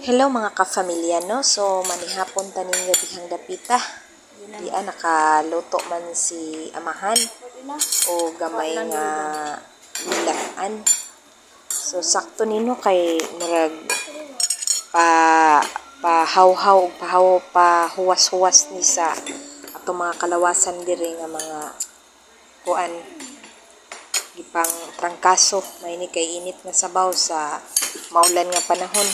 Hello mga ka-familia, no? So, manihapon ta ninyo dihang dapita. Diyan nakaluto man si amahan o gamay nga nilaan. So, sakto nino kay murag pahuwas-huwas ni sa ato mga kalawasan diri nga mga kuan gipang trangkaso may ni kay init nga sabaw sa maulan nga panahon.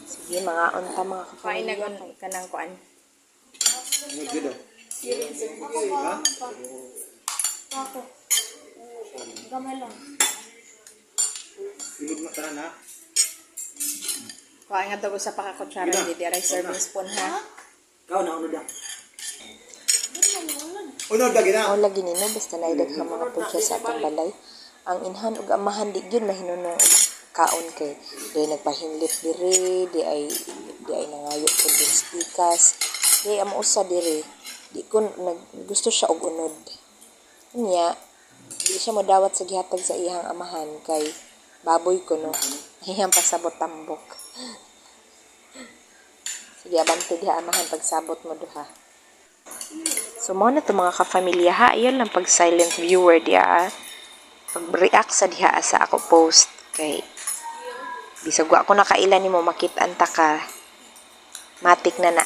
Sige, mga unta mga kapamilya kay kanang kuan. Ako. Gamay lang. Ilog na tanan ha. Kuha nga daw sa pakakutsara di diray serving spoon ha. Kau na unod da. Unod da gina. O lagi nino basta naidaghang mga pudya sa atong balay. Ang inhan ug amahan di gyud mahinunong kaon kay di nagpahinlit diri, di ay nangayo pud stikas. Di amo usa diri. Di ko gusto siya og unod. Unya, di siya modawat sa gihatag sa iyang amahan kay baboy ko no. Iyang pasabot tambok. Sige, abante diha amahan pagsabot mo duha. So, mo na ito mga ka-familia ha. Ayun lang pag silent viewer diha. Pag-react sa diha sa ako post. Kay, bisag ako nakailan ni mo makita ta ka. Matik na na.